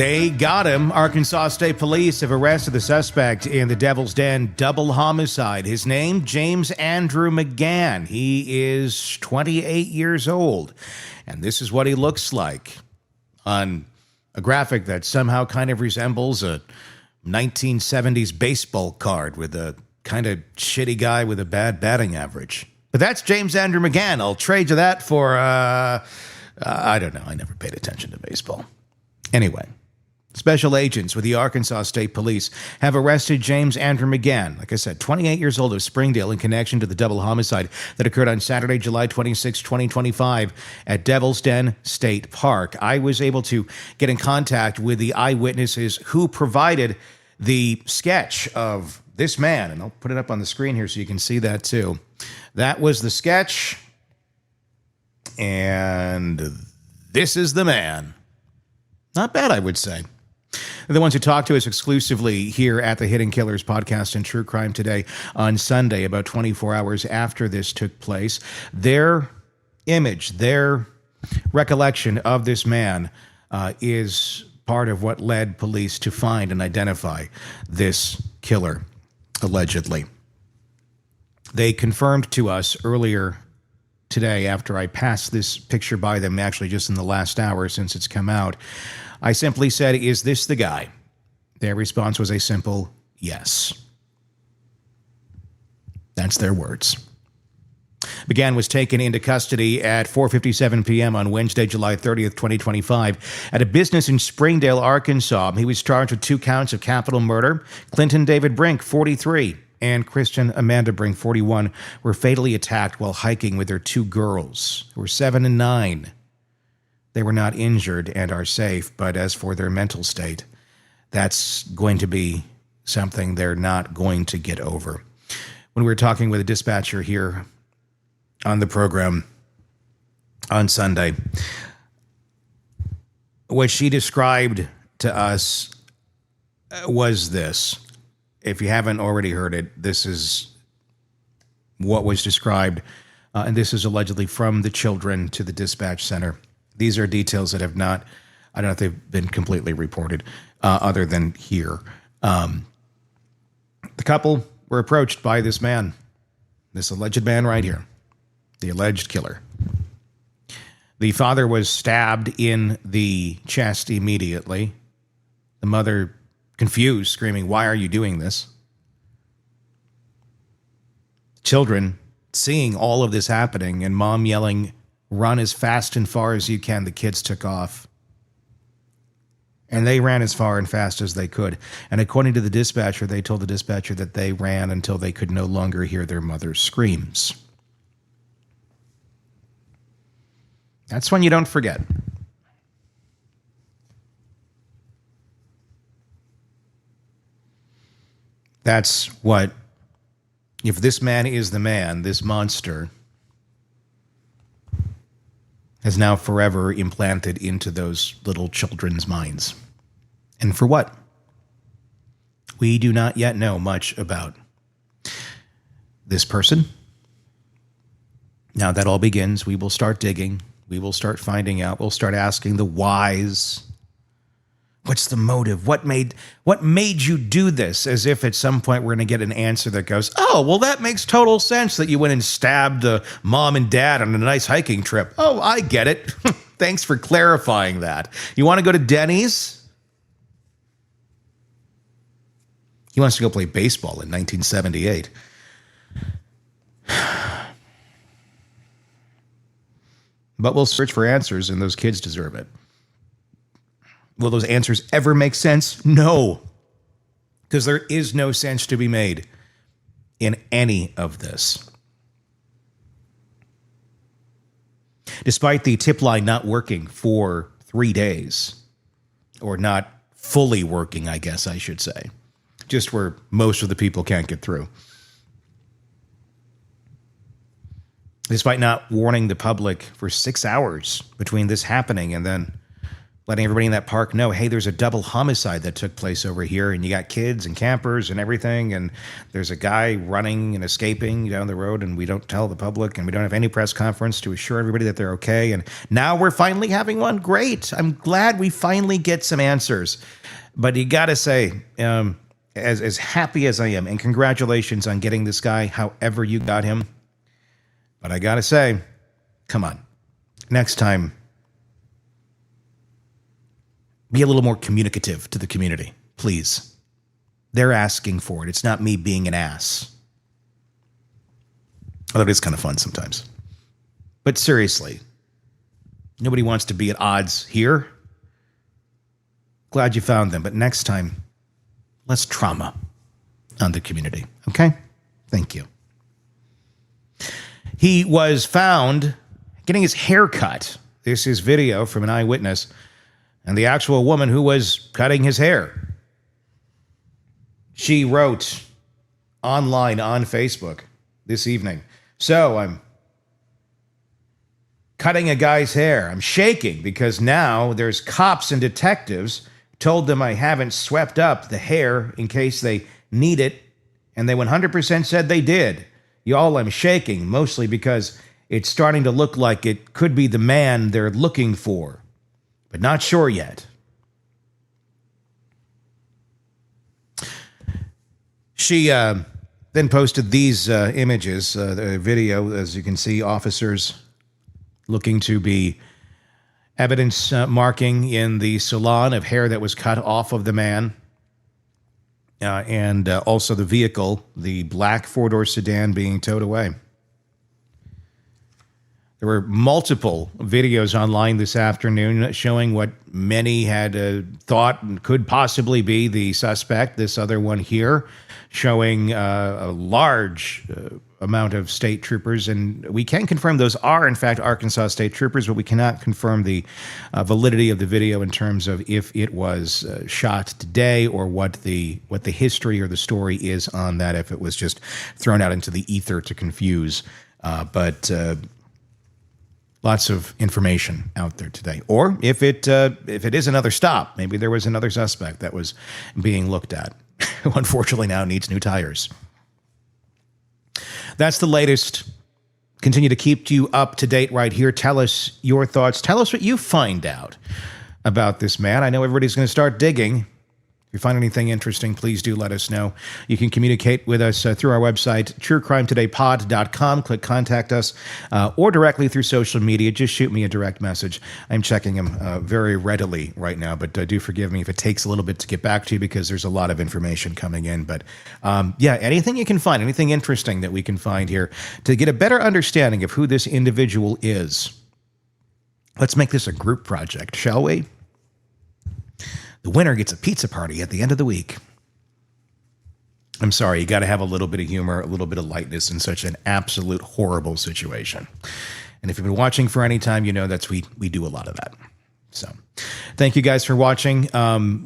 They got him. Arkansas State Police have arrested the suspect in the Devil's Den double homicide. His name, James Andrew McGann. He is 28 years old. And this is what he looks like on a graphic that somehow kind of resembles a 1970s baseball card with a kind of shitty guy with a bad batting average. But that's James Andrew McGann. I'll trade you that for, I don't know. I never paid attention to baseball. Anyway, special agents with the Arkansas State Police have arrested James Andrew McGann, like I said, 28 years old, of Springdale, in connection to the double homicide that occurred on Saturday, July 26, 2025 at Devil's Den State Park. I was able to get in contact with the eyewitnesses who provided the sketch of this man, and I'll put it up on the screen here so you can see that too. That was the sketch, and this is the man. Not bad, I would say. The ones who talked to us exclusively here at the Hidden Killers podcast and True Crime Today on Sunday, about 24 hours after this took place, their image, their recollection of this man is part of what led police to find and identify this killer, allegedly. They confirmed to us earlier today, after I passed this picture by them, actually just in the last hour since it's come out, I simply said, "Is this the guy?" Their response was a simple yes. That's their words. McGann was taken into custody at 4:57 p.m. on Wednesday, July 30th, 2025, at a business in Springdale, Arkansas. He was charged with 2 counts of capital murder. Clinton David Brink, 43, and Christian Amanda Brink, 41, were fatally attacked while hiking with their 2 girls, who were 7 and 9. They were not injured and are safe, but as for their mental state, that's going to be something they're not going to get over. When we were talking with a dispatcher here on the program on Sunday, what she described to us was this. If you haven't already heard it, this is what was described, and this is allegedly from the children to the dispatch center. These are details that have not, I don't know if they've been completely reported, other than here. The couple were approached by this man, this alleged man right here, the alleged killer. The father was stabbed in the chest immediately. The mother, confused, screaming, "Why are you doing this?" Children seeing all of this happening and mom yelling, "Run as fast and far as you can." The kids took off. And they ran as far and fast as they could. And according to the dispatcher, they told the dispatcher that they ran until they could no longer hear their mother's screams. That's when you don't forget. That's what, if this man is the man, this monster has now forever implanted into those little children's minds. And for what? We do not yet know much about this person. Now that all begins, we will start digging. We will start finding out. We'll start asking the whys. What's the motive? What made you do this? As if at some point we're going to get an answer that goes, "Oh, well, that makes total sense that you went and stabbed mom and dad on a nice hiking trip. Oh, I get it. Thanks for clarifying that. You want to go to Denny's?" He wants to go play baseball in 1978. But we'll search for answers, and those kids deserve it. Will those answers ever make sense? No. Because there is no sense to be made in any of this. Despite the tip line not working for 3 days, or not fully working, I guess I should say, just where most of the people can't get through. Despite not warning the public for 6 hours between this happening and then letting everybody in that park know, hey, there's a double homicide that took place over here, and you got kids and campers and everything, and there's a guy running and escaping down the road, and we don't tell the public, and we don't have any press conference to assure everybody that they're okay, and now we're finally having one. Great. I'm glad we finally get some answers. But you got to say, as happy as I am, and congratulations on getting this guy however you got him, but I got to say, come on, next time, be a little more communicative to the community, please. They're asking for it. It's not me being an ass. Although it is kind of fun sometimes. But seriously, nobody wants to be at odds here. Glad you found them. But next time, less trauma on the community. Okay? Thank you. He was found getting his hair cut. This is video from an eyewitness. And the actual woman who was cutting his hair. She wrote online on Facebook this evening, so I'm cutting a guy's hair. I'm shaking because now there's cops and detectives told them I haven't swept up the hair in case they need it, and they 100% said they did. Y'all, I'm shaking, mostly because it's starting to look like it could be the man they're looking for. But not sure yet. She then posted these images, the video, as you can see, officers looking to be evidence marking in the salon of hair that was cut off of the man. And also the vehicle, the black four-door sedan, being towed away. There were multiple videos online this afternoon showing what many had thought could possibly be the suspect. This other one here showing a large amount of state troopers. And we can confirm those are, in fact, Arkansas state troopers, but we cannot confirm the validity of the video in terms of if it was shot today or what the history or the story is on that, if it was just thrown out into the ether to confuse. But lots of information out there today. Or if it is another stop, maybe there was another suspect that was being looked at, who unfortunately now needs new tires. That's the latest. Continue to keep you up to date right here. Tell us your thoughts. Tell us what you find out about this man. I know everybody's going to start digging. If you find anything interesting, please do let us know. You can communicate with us through our website, truecrimetodaypod.com. Click Contact Us, or directly through social media. Just shoot me a direct message. I'm checking them very readily right now, but do forgive me if it takes a little bit to get back to you because there's a lot of information coming in. But yeah, anything you can find, anything interesting that we can find here to get a better understanding of who this individual is. Let's make this a group project, shall we? The winner gets a pizza party at the end of the week. I'm sorry, you got to have a little bit of humor, a little bit of lightness in such an absolute horrible situation. And if you've been watching for any time, you know we do a lot of that. So thank you guys for watching.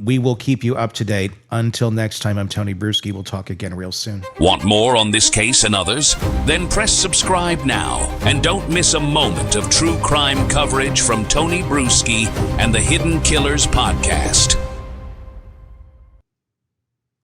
We will keep you up to date. Until next time, I'm Tony Brueski. We'll talk again real soon. Want more on this case and others? Then press subscribe now and don't miss a moment of true crime coverage from Tony Brueski and the Hidden Killers podcast.